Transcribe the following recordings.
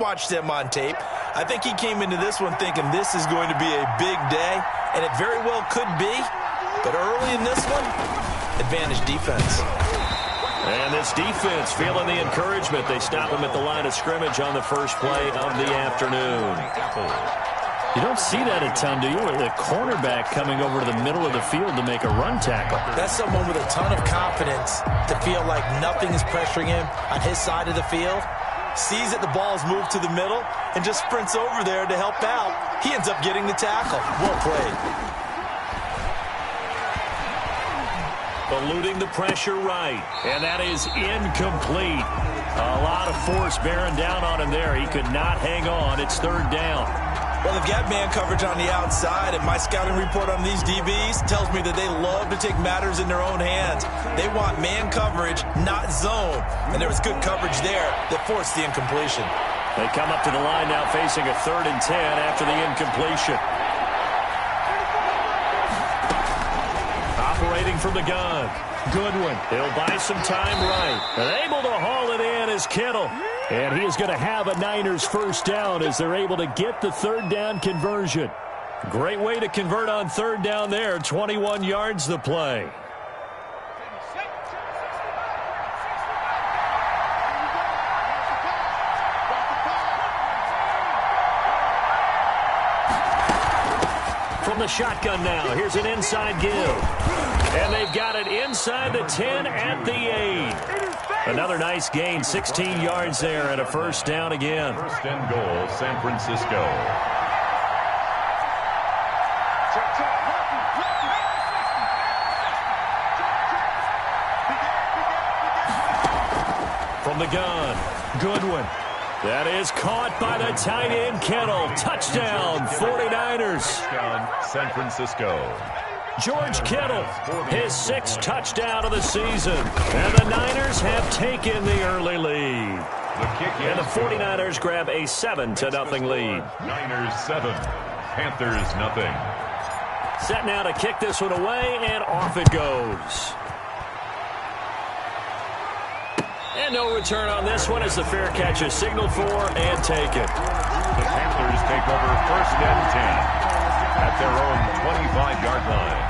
watched him on tape. I think he came into this one thinking this is going to be a big day, and it very well could be. But early in this one, advantage defense. And this defense feeling the encouragement. They stop him at the line of scrimmage on the first play of the afternoon. You don't see that a ton, do you? The cornerback coming over to the middle of the field to make a run tackle. That's someone with a ton of confidence to feel like nothing is pressuring him on his side of the field. Sees that the ball's moved to the middle and just sprints over there to help out. He ends up getting the tackle. Well played. Eluding the pressure right. And that is incomplete. A lot of force bearing down on him there. He could not hang on. It's third down. Well, they've got man coverage on the outside, and my scouting report on these DBs tells me that they love to take matters in their own hands. They want man coverage, not zone. And there was good coverage there that forced the incompletion. They come up to the line now facing a 3rd and 10 after the incompletion. Operating from the gun. Goodwin. He'll buy some time right. And able to haul it in is Kittle. And he is going to have a Niners first down as they're able to get the 3rd down conversion. Great way to convert on 3rd down there. 21 yards the play. From the shotgun now, here's an inside give. And they've got it inside the 10 at the 8. Another nice gain, 16 yards there and a first down again. First and goal, San Francisco. From the gun, Goodwin. That is caught by the tight end, Kittle. Touchdown, 49ers. Touchdown, San Francisco. George Kittle, his 6th touchdown of the season. And the Niners have taken the early lead. And the 49ers grab a 7-0 lead. Niners 7, Panthers nothing. Set now to kick this one away, and off it goes. And no return on this one as the fair catch is signaled for and taken. The Panthers take over 1st and 10. At their own 25-yard line.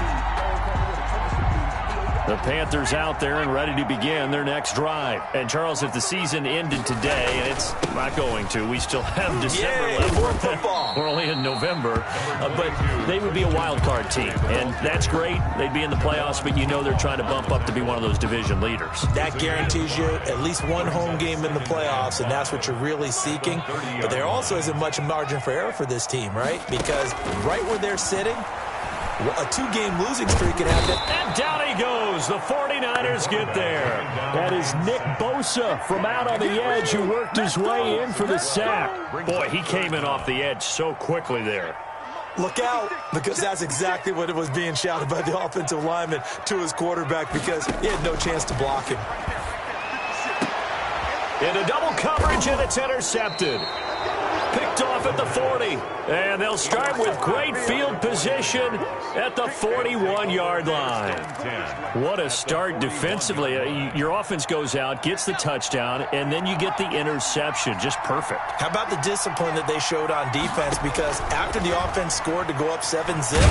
The Panthers out there and ready to begin their next drive. And, Charles, if the season ended today, and it's not going to, we still have December left. More football. We're only in November. But they would be a wild card team. And that's great. They'd be in the playoffs, but you know they're trying to bump up to be one of those division leaders. That guarantees you at least one home game in the playoffs, and that's what you're really seeking. But there also isn't much margin for error for this team, right? Because right where they're sitting, a 2-game losing streak can happen. And down he goes. The 49ers get there. That is Nick Bosa from out on the edge who worked his way in for the sack. Boy, he came in off the edge so quickly there. Look out, because that's exactly what it was being shouted by the offensive lineman to his quarterback because he had no chance to block him. Into double coverage, and it's intercepted. Picked off at the 40. And they'll start with great field position at the 41-yard line. What a start defensively. Your offense goes out, gets the touchdown, and then you get the interception. Just perfect. How about the discipline that they showed on defense? Because after the offense scored to go up 7-zip,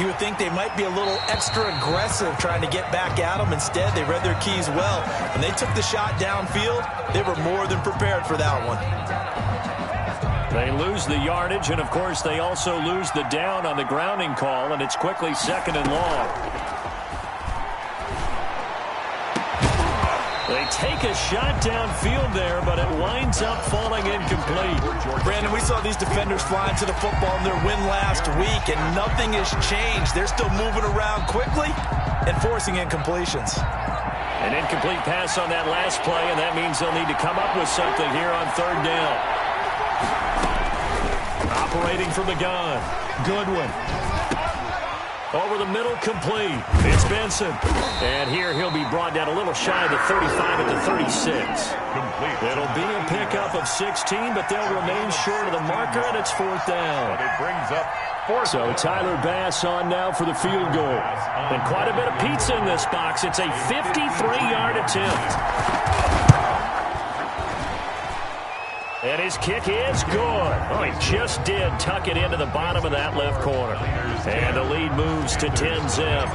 you would think they might be a little extra aggressive trying to get back at them. Instead, they read their keys well. When they took the shot downfield, they were more than prepared for that one. They lose the yardage, and, of course, they also lose the down on the grounding call, and it's quickly 2nd and long. They take a shot downfield there, but it winds up falling incomplete. Brandon, we saw these defenders flying to the football in their win last week, and nothing has changed. They're still moving around quickly and forcing incompletions. An incomplete pass on that last play, and that means they'll need to come up with something here on 3rd down. Operating from the gun, Goodwin. Over the middle, complete. It's Benson. And here he'll be brought down a little shy of the 35 at the 36. Complete. It'll be a pickup of 16, but they'll remain short of the marker, and it's 4th down. But it brings up 4th. So Tyler Bass on now for the field goal. And quite a bit of pizza in this box. It's a 53-yard attempt. And his kick is good. Oh, he just did tuck it into the bottom of that left corner. And the lead moves to 10-zip.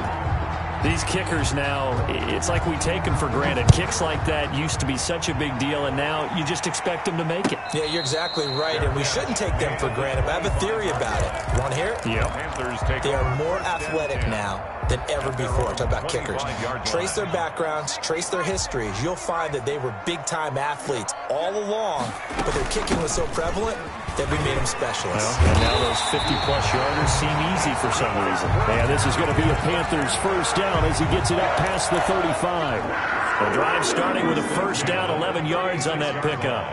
These kickers now, it's like we take them for granted. Kicks like that used to be such a big deal, and now you just expect them to make it. Yeah, you're exactly right, and we shouldn't take them for granted. I have a theory about it. You want to hear it? Yep. They are more athletic now than ever before. Talk about kickers. Trace their backgrounds, trace their histories. You'll find that they were big-time athletes all along, but their kicking was so prevalent that we made them specialists. Well, and now those 50-plus yarders seem easy for some reason. And this is going to be a Panthers first down as he gets it up past the 35. The drive starting with a first down, 11 yards on that pickup.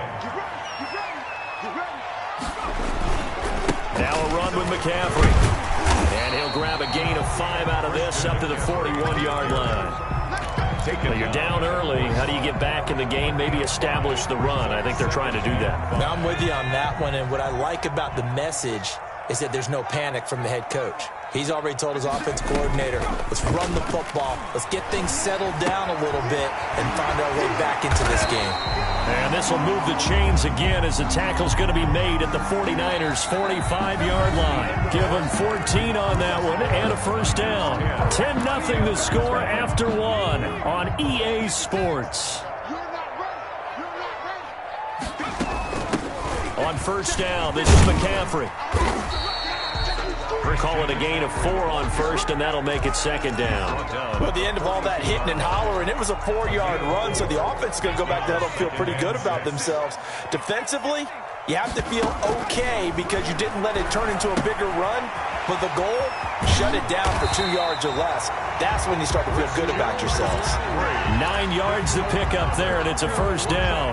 Now a run with McCaffrey. And he'll grab a gain of 5 out of this up to the 41-yard line. Well, you're down early. How do you get back in the game? Maybe establish the run. I think they're trying to do that. Now, I'm with you on that one, and what I like about the message is that there's no panic from the head coach. He's already told his offense coordinator, let's run the football, let's get things settled down a little bit and find our way back into this game. And this will move the chains again as the tackle's going to be made at the 49ers' 45-yard line. Give them 14 on that one and a first down. 10-0 the score after one on EA Sports. On first down, this is McCaffrey. We're calling a gain of 4 on first, and that'll make it second down. Well, at the end of all that hitting and hollering, it was a 4-yard run, so the offense is going to go back to huddle, feel pretty good about themselves. Defensively, you have to feel okay because you didn't let it turn into a bigger run, but the goal, shut it down for 2 yards or less. That's when you start to feel good about yourselves. 9 yards to pick up there, and it's a first down.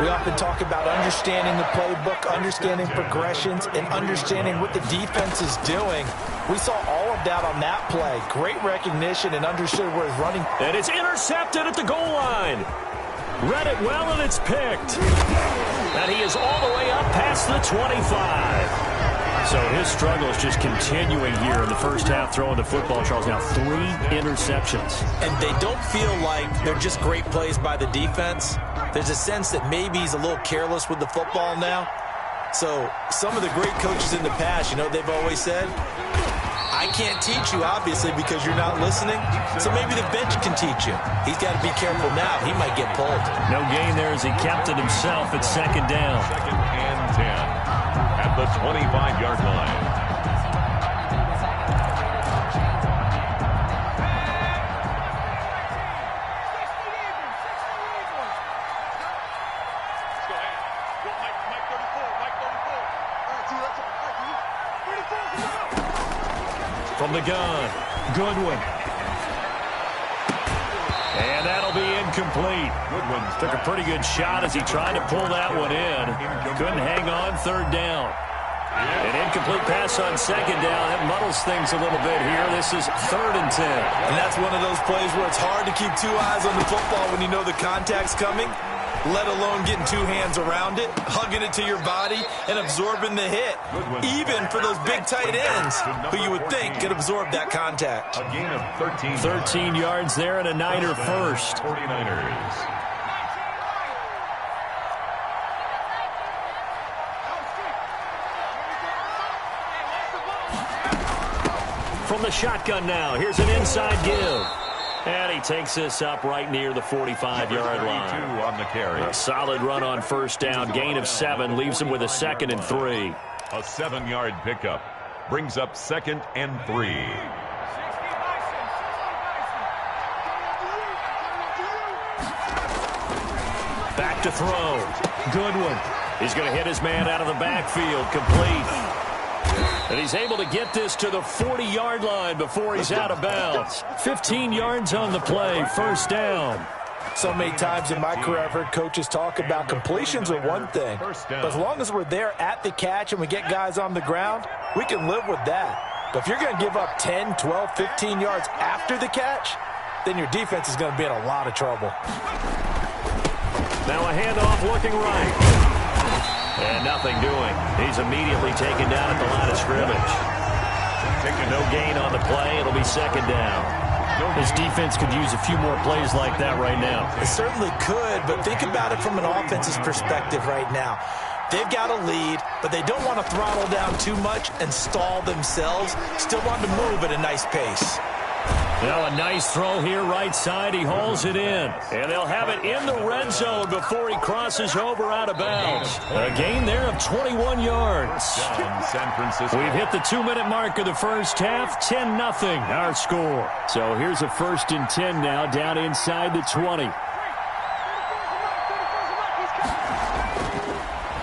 We often talk about understanding the playbook, understanding progressions, and understanding what the defense is doing. We saw all of that on that play. Great recognition and understood where he's running. And it's intercepted at the goal line. Read it well, and it's picked. And he is all the way up past the 25. So his struggle is just continuing here in the first half, throwing the football. Charles, now 3 interceptions. And they don't feel like they're just great plays by the defense. There's a sense that maybe he's a little careless with the football now. So some of the great coaches in the past, you know, they've always said, I can't teach you, obviously, because you're not listening. So maybe the bench can teach you. He's got to be careful now. He might get pulled. No gain there as he kept it himself at second down. Second and 10 at the 25-yard line. From the gun, Goodwin. And that'll be incomplete. Goodwin took a pretty good shot as he tried to pull that one in. Couldn't hang on, third down. An incomplete pass on second down. That muddles things a little bit here. This is 3rd and 10. And that's one of those plays where it's hard to keep 2 eyes on the football when you know the contact's coming, let alone getting 2 hands around it, hugging it to your body, and absorbing the hit. Even for those big tight ends who you would think could absorb that contact. A gain of 13. 13 yards there and a Niner first. 49ers. From the shotgun now, here's an inside give. And he takes this up right near the 45-yard line. On the carry. A solid run on first down, gain of 7, leaves him with a 2nd and 3. A 7-yard pickup brings up 2nd and 3. Back to throw. Goodwin. He's going to hit his man out of the backfield, complete. And he's able to get this to the 40-yard line before he's out of bounds. 15 yards on the play, first down. So many times in my career I've heard coaches talk about completions are one thing. But as long as we're there at the catch and we get guys on the ground, we can live with that. But if you're going to give up 10, 12, 15 yards after the catch, then your defense is going to be in a lot of trouble. Now a handoff looking right. And nothing doing. He's immediately taken down at the line of scrimmage. No gain on the play. It'll be second down. His defense could use a few more plays like that right now. It certainly could, but think about it from an offense's perspective right now. They've got a lead, but they don't want to throttle down too much and stall themselves. Still want to move at a nice pace. Now a nice throw here right side. He hauls it in. And they'll have it in the red zone before he crosses over out of bounds. A gain there of 21 yards. San Francisco. We've hit the 2-minute mark of the first half. 10-0 our score. So here's a 1st and 10 now down inside the 20.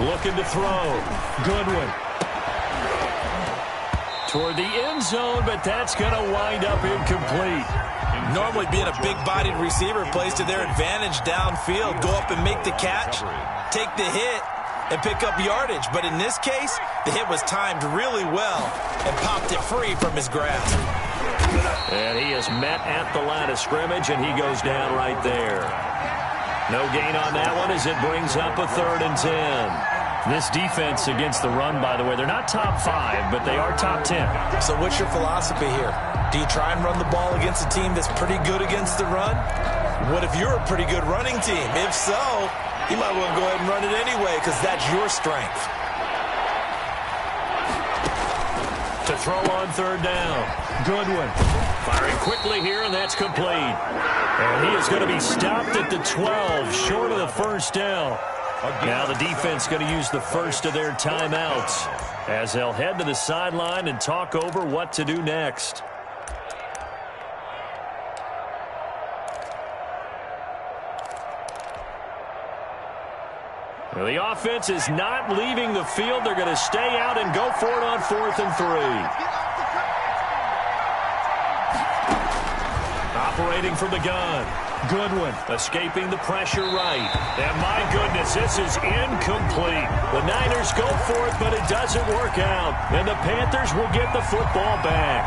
Looking to throw. Goodwin. Toward the end zone, but that's going to wind up incomplete. Normally being a big-bodied receiver plays to their advantage downfield. Go up and make the catch, take the hit, and pick up yardage. But in this case, the hit was timed really well and popped it free from his grasp. And he is met at the line of scrimmage, and he goes down right there. No gain on that one as it brings up a 3rd and 10. This defense against the run, by the way, they're not top 5, but they are top 10. So what's your philosophy here? Do you try and run the ball against a team that's pretty good against the run? What if you're a pretty good running team? If so, you might want to go ahead and run it anyway because that's your strength. To throw on 3rd down. Goodwin. Firing quickly here, and that's complete. And he is going to be stopped at the 12, short of the 1st down. Now the defense going to use the first of their timeouts as they'll head to the sideline and talk over what to do next. Well, the offense is not leaving the field. They're going to stay out and go for it on 4th and 3. Operating from the gun. Goodwin escaping the pressure right. And my goodness, this is incomplete. The Niners go for it, but it doesn't work out. And the Panthers will get the football back.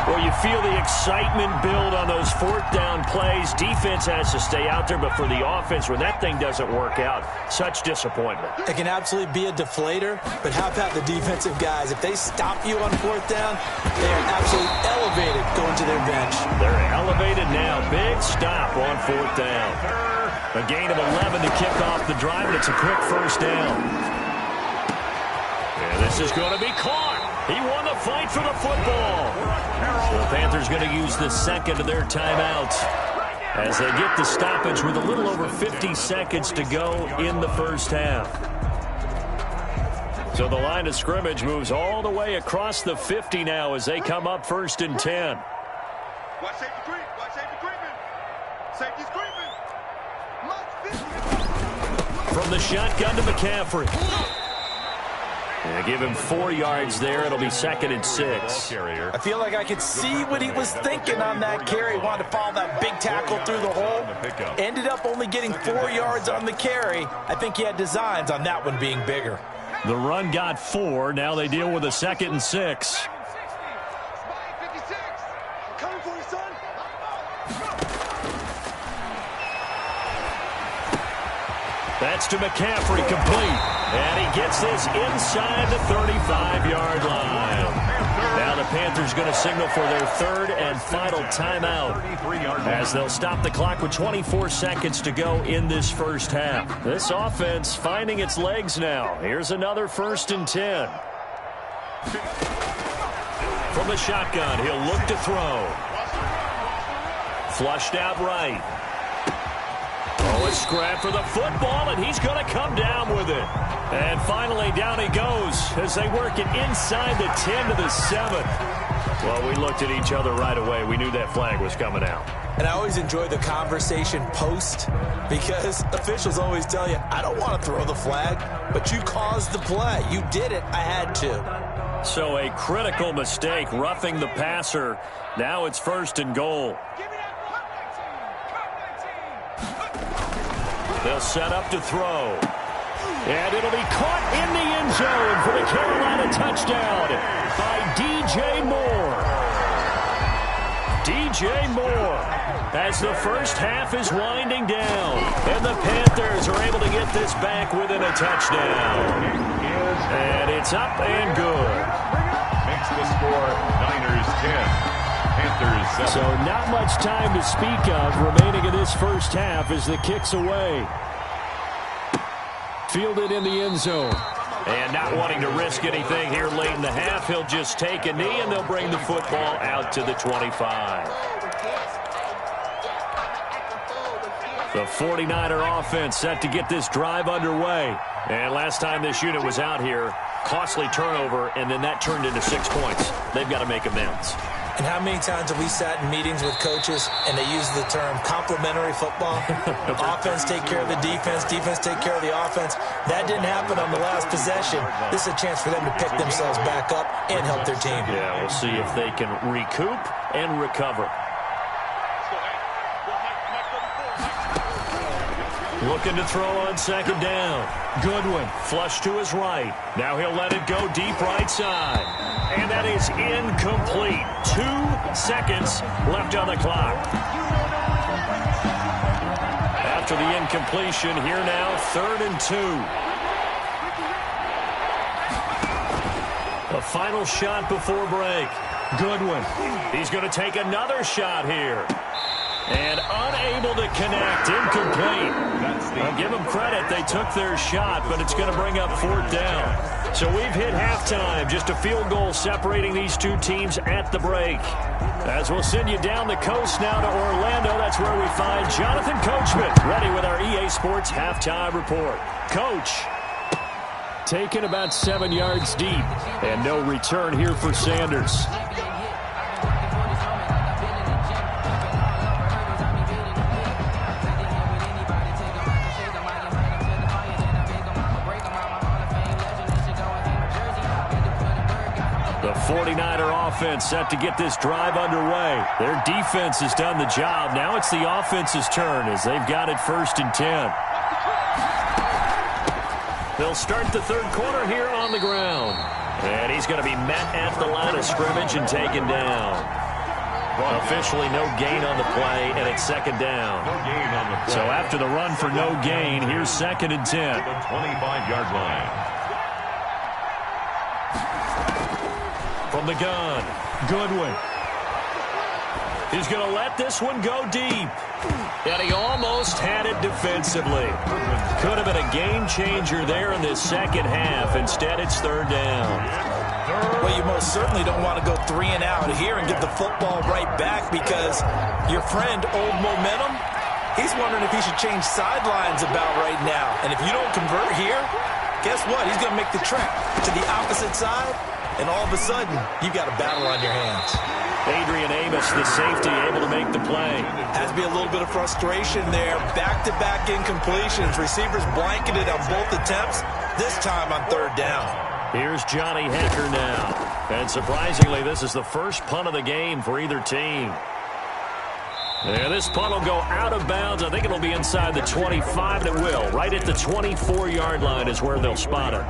Well, you feel the excitement build on those 4th down plays. Defense has to stay out there, but for the offense, when that thing doesn't work out, such disappointment. It can absolutely be a deflator, but how about the defensive guys? If they stop you on 4th down, they are absolutely elevated going to their bench. They're elevated now. Big stop on 4th down. A gain of 11 to kick off the drive, and it's a quick 1st down. And this is going to be caught. He won the fight for the football. So the Panthers going to use the 2nd of their timeouts as they get the stoppage with a little over 50 seconds to go in the 1st half. So the line of scrimmage moves all the way across the 50 now as they come up 1st and 10. Watch safety creep. Watch safety creeping. Safety's creeping. From the shotgun to McCaffrey. And give him 4 yards there. It'll be 2nd and 6. I feel like I could see what he was thinking on that carry. Wanted to follow that big tackle through the hole. Ended up only getting 4 yards on the carry. I think he had designs on that one being bigger. The run got 4. Now they deal with a 2nd and 6. That's to McCaffrey, complete. And he gets this inside the 35-yard line. Now the Panthers going to signal for their 3rd and final timeout as they'll stop the clock with 24 seconds to go in this 1st half. This offense finding its legs now. Here's another 1st and 10. From the shotgun, he'll look to throw. Flushed out right. Oh, a scrap for the football, and he's going to come down with it. And finally, down he goes as they work it inside the 10 to the 7. Well, we looked at each other right away. We knew that flag was coming out. And I always enjoy the conversation post because officials always tell you, I don't want to throw the flag, but you caused the play. You did it. I had to. So a critical mistake, roughing the passer. Now it's 1st and goal. They'll set up to throw. And it'll be caught in the end zone for the Carolina touchdown by DJ Moore. DJ Moore as the 1st half is winding down. And the Panthers are able to get this back within a touchdown. And it's up and good. Makes the score Niners 10. Panthers 7. So not much time to speak of remaining in this 1st half as the kick's away. Fielded in the end zone. And not wanting to risk anything here late in the half, he'll just take a knee, and they'll bring the football out to the 25. The 49er offense set to get this drive underway. And last time this unit was out here, costly turnover, and then that turned into 6 points. They've got to make amends. And how many times have we sat in meetings with coaches and they use the term complementary football? Offense take care of the defense, defense take care of the offense. That didn't happen on the last possession. This is a chance for them to pick themselves back up and help their team. Yeah, we'll see if they can recoup and recover. Looking to throw on second down. Goodwin, flush to his right. Now he'll let it go deep right side. And that is incomplete. 2 seconds left on the clock. After the incompletion, here now, 3rd and 2. A final shot before break. Goodwin, he's going to take another shot here. And unable to connect, incomplete. I'll give them credit, they took their shot, but it's going to bring up 4th down. So we've hit halftime, just a field goal separating these two teams at the break. As we'll send you down the coast now to Orlando, that's where we find Jonathan Coachman, ready with our EA Sports halftime report. Coach, taken about 7 yards deep, and no return here for Sanders. The 49er offense set to get this drive underway. Their defense has done the job. Now it's the offense's turn as they've got it 1st and 10. They'll start the 3rd quarter here on the ground. And he's going to be met at the line of scrimmage and taken down. Officially no gain on the play, and it's 2nd down. So after the run for no gain, here's 2nd and 10. The 25-yard line. From the gun, Goodwin. He's going to let this one go deep. And he almost had it defensively. Could have been a game changer there in this second half. Instead, it's 3rd down. Well, you most certainly don't want to go 3 and out here and get the football right back because your friend, Old Momentum, he's wondering if he should change sidelines about right now. And if you don't convert here, guess what? He's going to make the trek to the opposite side. And all of a sudden, you've got a battle on your hands. Adrian Amos, the safety, able to make the play. Has to be a little bit of frustration there. Back-to-back incompletions. Receivers blanketed on both attempts, this time on 3rd down. Here's Johnny Hecker now. And surprisingly, this is the first punt of the game for either team. And this punt will go out of bounds. I think it'll be inside the 25, and it will. Right at the 24-yard line is where they'll spot it.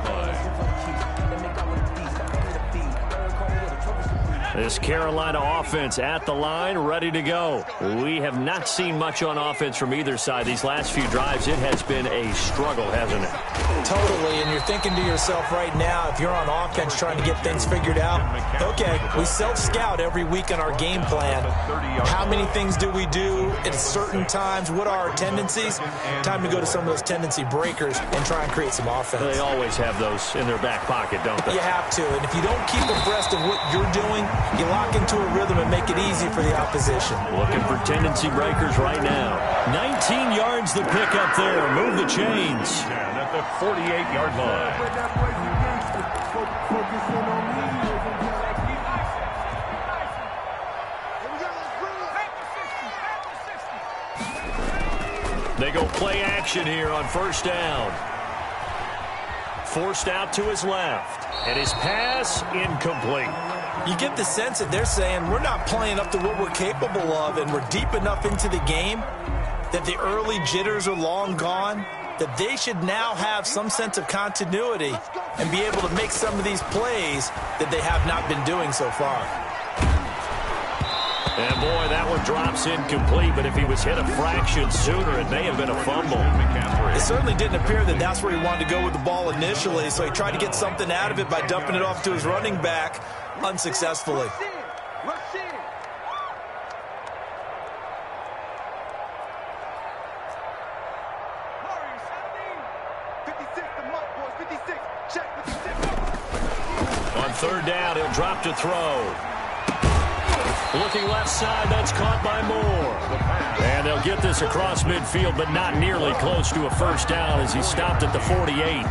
This Carolina offense at the line, ready to go. We have not seen much on offense from either side. These last few drives, it has been a struggle, hasn't it? Totally, and you're thinking to yourself right now, if you're on offense trying to get things figured out, okay, we self-scout every week on our game plan. How many things do we do at certain times? What are our tendencies? Time to go to some of those tendency breakers and try and create some offense. They always have those in their back pocket, don't they? You have to, and if you don't keep abreast of what you're doing, you lock into a rhythm and make it easy for the opposition. Looking for tendency breakers right now. 19 yards the pick up there. Move the chains. And at the 48-yard line. They go play action here on 1st down. Forced out to his left. And his pass incomplete. You get the sense that they're saying we're not playing up to what we're capable of, and we're deep enough into the game that the early jitters are long gone, that they should now have some sense of continuity and be able to make some of these plays that they have not been doing so far. And boy, that one drops incomplete, but if he was hit a fraction sooner, it may have been a fumble. It certainly didn't appear that that's where he wanted to go with the ball initially, so he tried to get something out of it by dumping it off to his running back unsuccessfully. Check with third down. He'll drop to throw. Looking left side, that's caught by Moore. And they'll get this across midfield, but not nearly close to a first down as he stopped at the 48.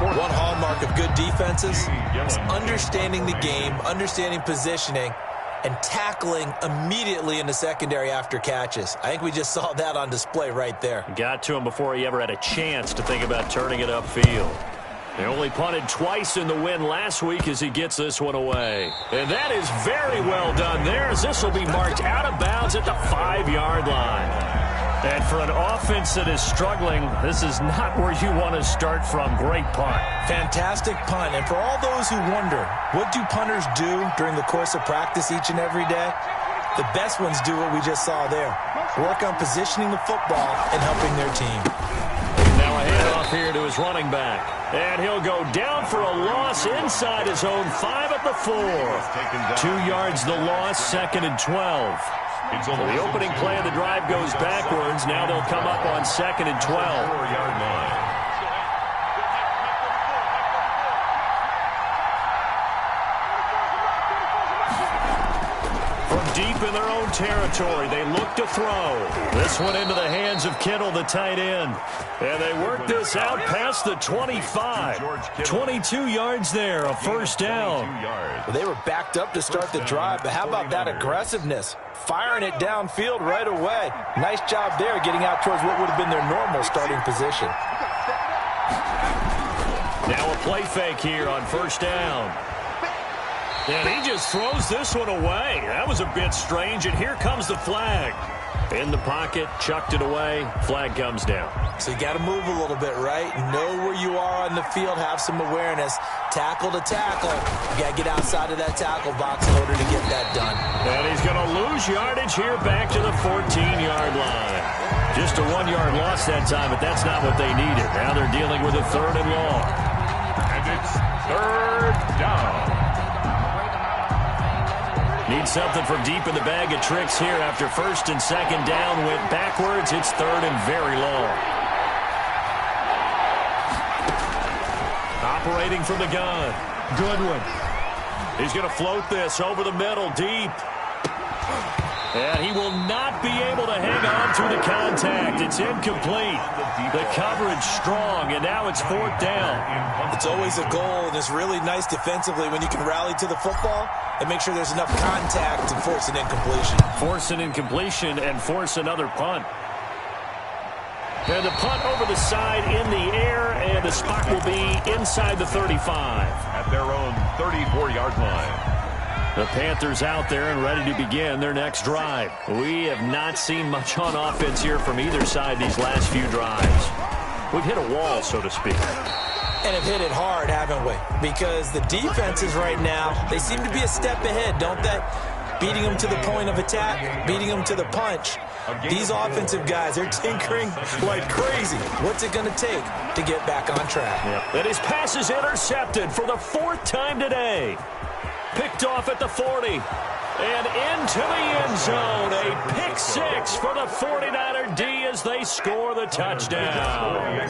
One hallmark of good defenses is understanding the game, understanding positioning, and tackling immediately in the secondary after catches. I think we just saw that on display right there. Got to him before he ever had a chance to think about turning it upfield. They only punted twice in the win last week as he gets this one away. And that is very well done there as this will be marked out of bounds at the 5-yard line. And for an offense that is struggling, this is not where you want to start from. Great punt. Fantastic punt. And for all those who wonder, what do punters do during the course of practice each and every day? The best ones do what we just saw there. Work on positioning the football and helping their team. Now a handoff here to his running back. And he'll go down for a loss inside his own 5 at the 4. 2 yards the loss, 2nd and 12. So the opening play of the drive goes backwards. Now they'll come up on 2nd and 12. 4-yard line. Deep in their own territory, they look to throw. This one into the hands of Kittle, the tight end. And they work this out past the 25. 22 yards there, a first down. Well, they were backed up to start the drive, but how about that aggressiveness? Firing it downfield right away. Nice job there getting out towards what would have been their normal starting position. Now a play fake here on first down. And he just throws this one away. That was a bit strange, and here comes the flag. In the pocket, chucked it away, flag comes down. So you got to move a little bit, right? Know where you are on the field, have some awareness. Tackle to tackle. You got to get outside of that tackle box in order to get that done. And he's going to lose yardage here back to the 14-yard line. Just a 1-yard loss that time, but that's not what they needed. Now they're dealing with a 3rd and long. And it's 3rd down. Need something from deep in the bag of tricks here after 1st and 2nd down went backwards. It's 3rd and very long. Operating from the gun. Goodwin. He's going to float this over the middle deep. And he will not be able to hang on through the contact. It's incomplete. The coverage strong, and now it's 4th down. It's always a goal, and it's really nice defensively when you can rally to the football and make sure there's enough contact to force an incompletion. Force an incompletion and force another punt. And the punt over the side in the air, and the spot will be inside the 35. At their own 34-yard line. The Panthers out there and ready to begin their next drive. We have not seen much on offense here from either side these last few drives. We've hit a wall, so to speak. And have hit it hard, haven't we? Because the defenses right now, they seem to be a step ahead, don't they? Beating them to the point of attack, beating them to the punch. These offensive guys, they're tinkering like crazy. What's it going to take to get back on track? Yep. And his pass is intercepted for the 4th time today. Picked off at the 40. And into the end zone. A pick 6 for the 49er D as they score the touchdown.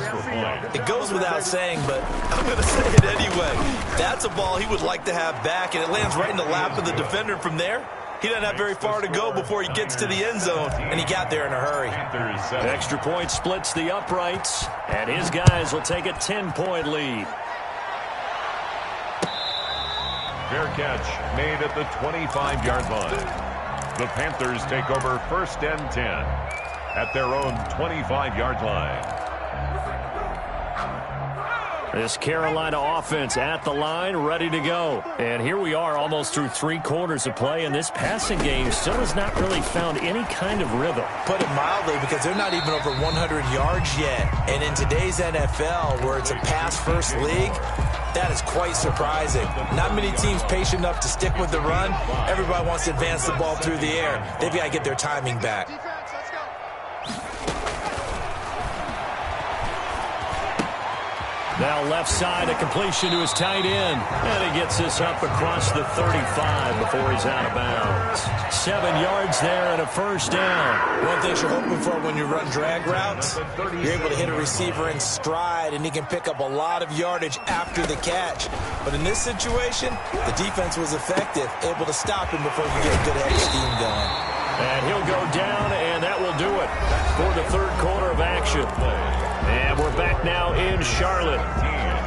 It goes without saying, but I'm going to say it anyway. That's a ball he would like to have back, and it lands right in the lap of the defender from there. He doesn't have very far to go before he gets to the end zone, and he got there in a hurry. Extra point splits the uprights, and his guys will take a 10-point lead. Fair catch made at the 25-yard line. The Panthers take over 1st and 10 at their own 25-yard line. This Carolina offense at the line, ready to go. And here we are almost through 3 quarters of play, and this passing game still has not really found any kind of rhythm. Put it mildly, because they're not even over 100 yards yet. And in today's NFL, where it's a pass-first league, that is quite surprising. Not many teams patient enough to stick with the run. Everybody wants to advance the ball through the air. They've got to get their timing back. Now left side, a completion to his tight end. And he gets this up across the 35 before he's out of bounds. 7 yards there and a first down. One thing you're hoping for when you run drag routes, you're able to hit a receiver in stride, and he can pick up a lot of yardage after the catch. But in this situation, the defense was effective, able to stop him before he get a good head of steam going. And he'll go down, and that will do it for the third quarter of action. And we're back now in Charlotte.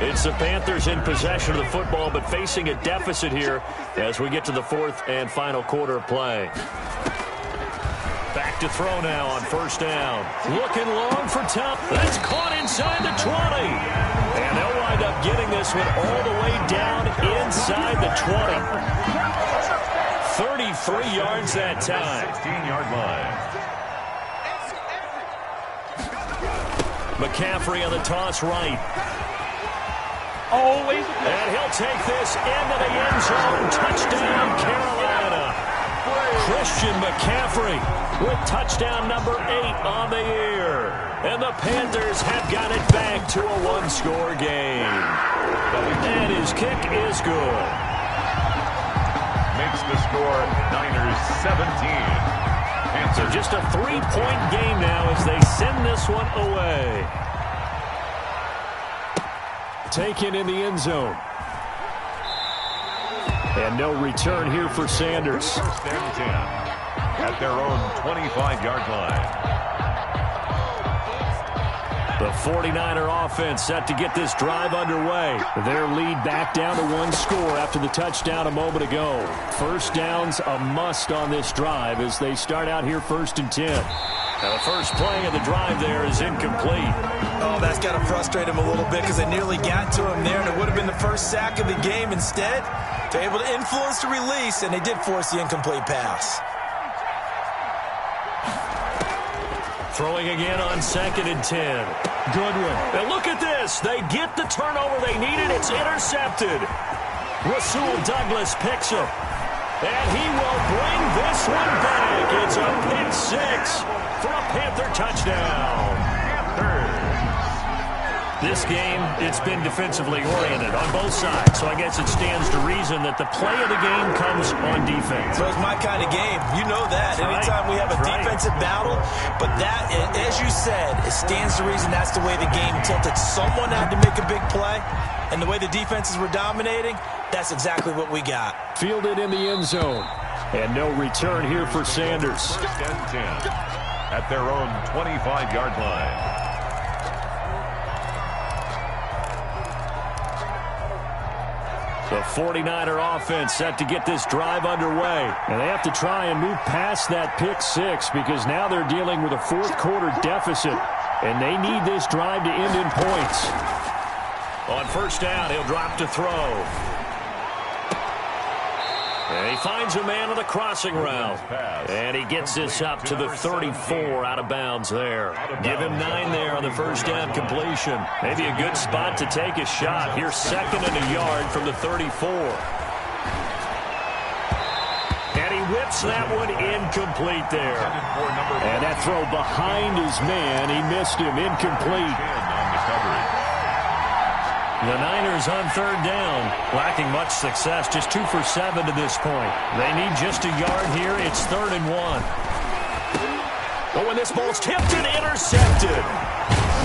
It's the Panthers in possession of the football, but facing a deficit here as we get to the fourth and final quarter of play. Back to throw now on first down. Looking long for Tom. That's caught inside the 20. And they'll wind up getting this one all the way down inside the 20. 33 yards that time. 16-yard line. McCaffrey on the toss right. Always. And he'll take this into the end zone. Touchdown, Carolina. Christian McCaffrey with touchdown number 8 on the year. And the Panthers have got it back to a one-score game. And his kick is good. Makes the score Niners 17. So just a 3-point game now as they send this one away. Taken in the end zone. And no return here for Sanders. First and 10 at their own 25-yard line. The 49er offense set to get this drive underway. Their lead back down to 1 score after the touchdown a moment ago. First down's a must on this drive as they start out here 1st and 10. Now the first play of the drive there is incomplete. Oh, that's got to frustrate him a little bit because they nearly got to him there, and it would have been the first sack of the game. Instead, they're able to influence the release, and they did force the incomplete pass. Throwing again on 2nd and 10. Goodwin. And look at this. They get the turnover they needed. It's intercepted. Rasul Douglas picks him. And he will bring this one back. It's a pick 6 for a Panther touchdown. This game, it's been defensively oriented on both sides, so I guess it stands to reason that the play of the game comes on defense. So it's my kind of game. You know that. Anytime we have a defensive battle, but that, as you said, it stands to reason that's the way the game tilted. Someone had to make a big play, and the way the defenses were dominating, that's exactly what we got. Fielded in the end zone, and no return here for Sanders. First and 10 at their own 25-yard line. The 49er offense set to get this drive underway. And they have to try and move past that pick 6 because now they're dealing with a fourth-quarter deficit. And they need this drive to end in points. On first down, he'll drop to throw. And he finds a man on the crossing route. And he gets this up to the 34 out of bounds there. Give him 9 there on the first down completion. Maybe a good spot to take a shot. Here's 2nd and a yard from the 34. And he whips that one incomplete there. And that throw behind his man. He missed him. Incomplete. The Niners on 3rd down, lacking much success, just 2 for 7 to this point. They need just a yard here. It's 3rd and 1. But when this ball's tipped and intercepted,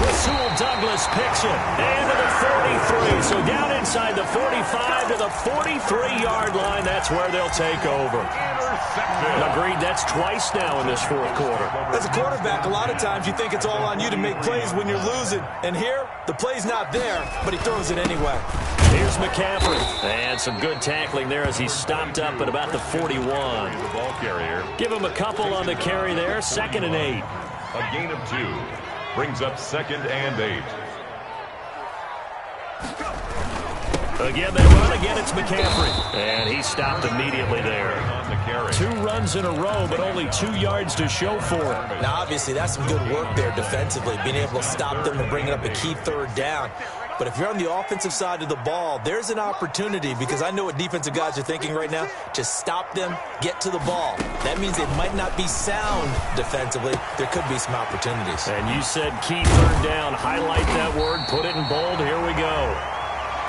Rasul Douglas picks it into the 43. So down inside the 45 to the 43-yard line. That's where they'll take over. Agreed, that's twice now in this fourth quarter. As a quarterback, a lot of times you think it's all on you to make plays when you're losing. And here, the play's not there, but he throws it anyway. Here's McCaffrey. And some good tackling there as he's stopped up at about the 41. The ball carrier. Give him a couple on the carry there. 2nd and 8. A gain of 2. Brings up 2nd and 8. Again, they run. Again, it's McCaffrey. And he stopped immediately there. 2 runs in a row, but only 2 yards to show for it. Now, obviously, that's some good work there defensively, being able to stop them and bring up a key 3rd down. But if you're on the offensive side of the ball, there's an opportunity, because I know what defensive guys are thinking right now, to stop them, get to the ball. That means they might not be sound defensively. There could be some opportunities. And you said key third down. Highlight that word, put it in bold. Here we go.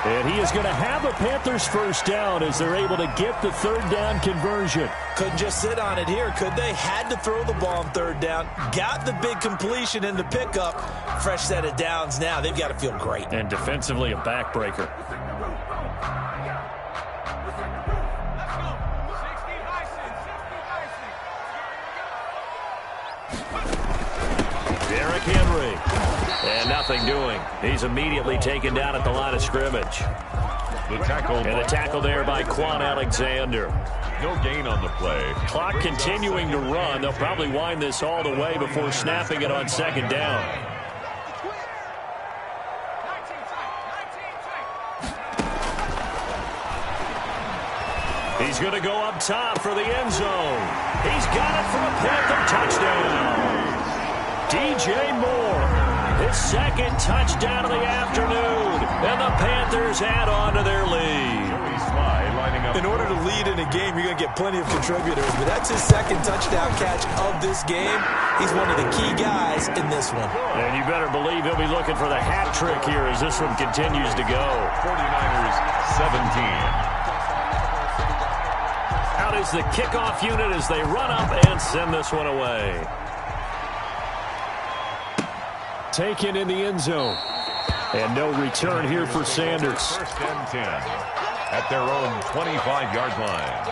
And he is going to have the Panthers first down as they're able to get the third down conversion. Couldn't just sit on it here, could they? Had to throw the ball on third down. Got the big completion in the pickup. Fresh set of downs now. They've got to feel great. And defensively, a backbreaker. Derrick Henry. And nothing doing. He's immediately taken down at the line of scrimmage. The tackle. And the tackle there by Quan Alexander. No gain on the play. Clock continuing to run. They'll probably wind this all the way before snapping it on second down. He's going to go up top for the end zone. He's got it for a Panther touchdown. DJ Moore, his second touchdown of the afternoon. And the Panthers add on to their lead. In order to lead in a game, you're going to get plenty of contributors, but that's his second touchdown catch of this game. He's one of the key guys in this one. And you better believe he'll be looking for the hat trick here as this one continues to go. 49ers 17. Out is the kickoff unit as they run up and send this one away. Taken in the end zone. And no return here for Sanders. First and 10 at their own 25-yard line.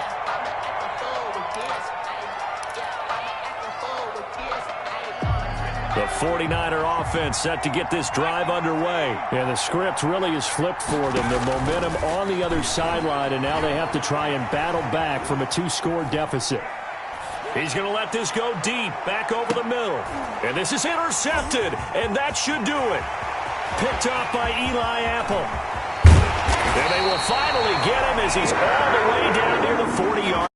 The 49er offense set to get this drive underway. And the script really is flipped for them. The momentum on the other sideline, and now they have to try and battle back from a 2-score deficit. He's going to let this go deep, back over the middle. And this is intercepted, and that should do it. Picked off by Eli Apple. And they will finally get him as he's all the way down near the 40-yard.